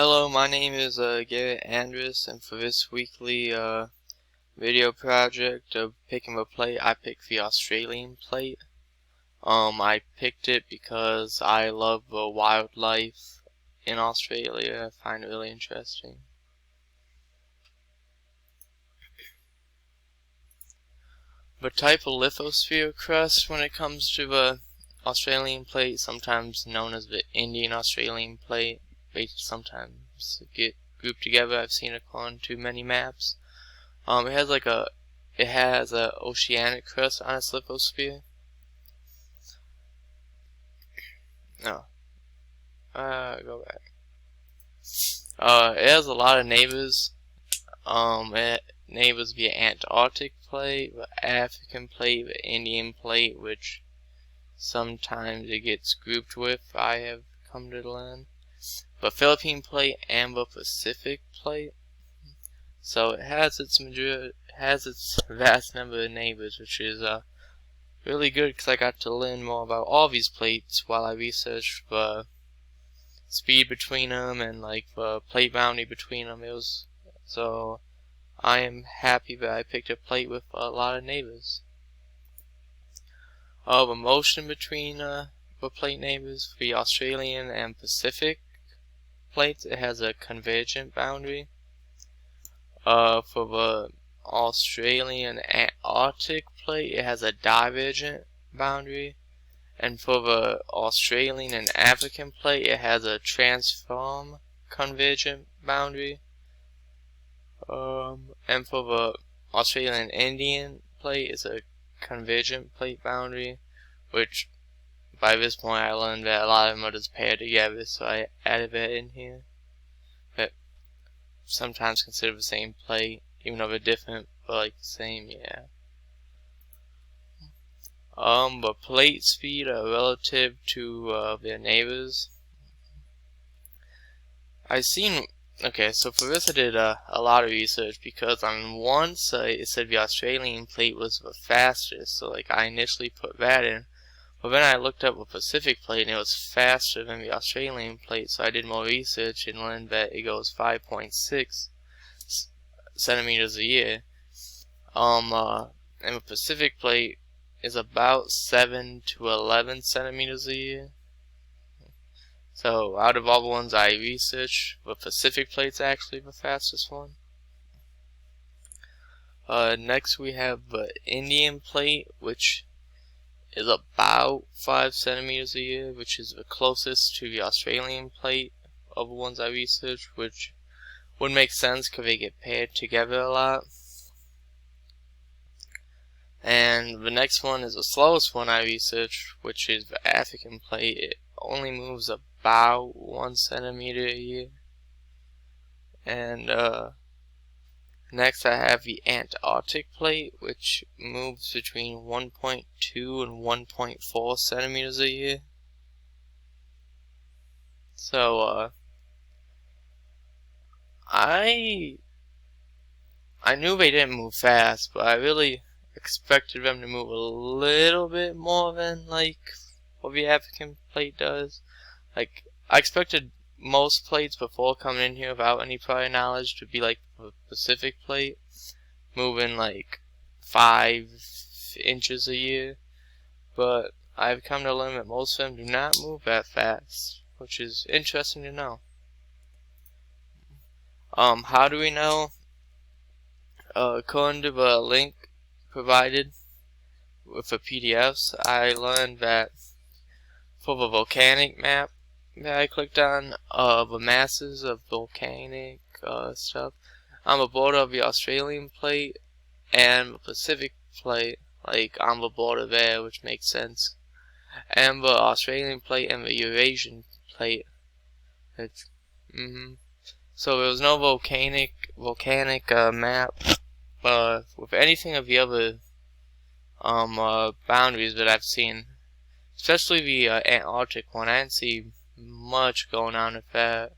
Hello, my name is Garrett Andrus, and for this weekly video project of picking a plate, I picked the Australian plate. I picked it because I love the wildlife in Australia. I find it really interesting. The type of lithosphere crust when it comes to the Australian plate, sometimes known as the Indian Australian plate, they sometimes get grouped together. I've seen it on too many maps. It has a oceanic crust on its lithosphere. No, go back. It has a lot of neighbors. It neighbors the Antarctic plate, the African plate, the Indian plate, which sometimes it gets grouped with, I have come to learn, the Philippine plate and the Pacific plate. So it has its vast number of neighbors, which is really good because I got to learn more about all these plates while I researched the speed between them and like the plate boundary between them. So I am happy that I picked a plate with a lot of neighbors. The motion between the plate neighbors for the Australian and Pacific plates, it has a convergent boundary. For the Australian Antarctic plate, it has a divergent boundary, and for the Australian and African plate, it has a transform convergent boundary. And for the Australian and Indian plate, it's a convergent plate boundary, which by this point I learned that a lot of them are just paired together, so I added that in here. But sometimes consider the same plate, even though they're different, but like the same, yeah. The plate speed relative to their neighbors. Okay, so for this I did a lot of research, because on one site it said the Australian plate was the fastest, so like I initially put that in. But then I looked up the Pacific plate and it was faster than the Australian plate, so I did more research and learned that it goes 5.6 centimeters a year. And the Pacific plate is about 7 to 11 centimeters a year. So out of all the ones I researched, the Pacific plate's actually the fastest one. Next we have the Indian plate, which is about 5 centimeters a year, which is the closest to the Australian plate of the ones I researched, which would make sense because they get paired together a lot. And the next one is the slowest one I researched, which is the African plate. It only moves about 1 centimeter a year. And next I have the Antarctic plate, which moves between 1.2 and 1.4 centimeters a year. So I knew they didn't move fast, but I really expected them to move a little bit more than like what the African plate does. Like I expected most plates before coming in here without any prior knowledge to be like the Pacific plate, moving like 5 inches a year, but I've come to learn that most of them do not move that fast, which is interesting to know. How do we know? According to the link provided with the PDFs, I learned that for the volcanic map that I clicked on, the masses of volcanic stuff on the border of the Australian plate and the Pacific plate, like on the border there, which makes sense, and the Australian plate and the Eurasian plate. So there was no volcanic map with anything of the other boundaries that I've seen, especially the Antarctic one. I didn't see much going on with that.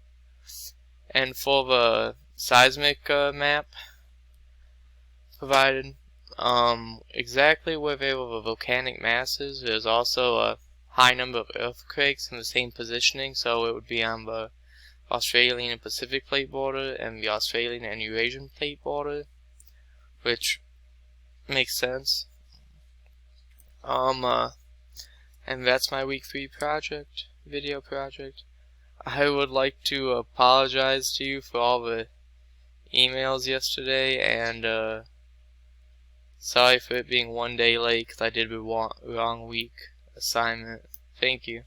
And for the seismic map provided, exactly where there were the volcanic masses, there's also a high number of earthquakes in the same positioning, so it would be on the Australian and Pacific plate border and the Australian and Eurasian plate border, which makes sense. And that's my week 3 video project. I would like to apologize to you for all the emails yesterday, and sorry for it being one day late because I did the wrong week assignment. Thank you.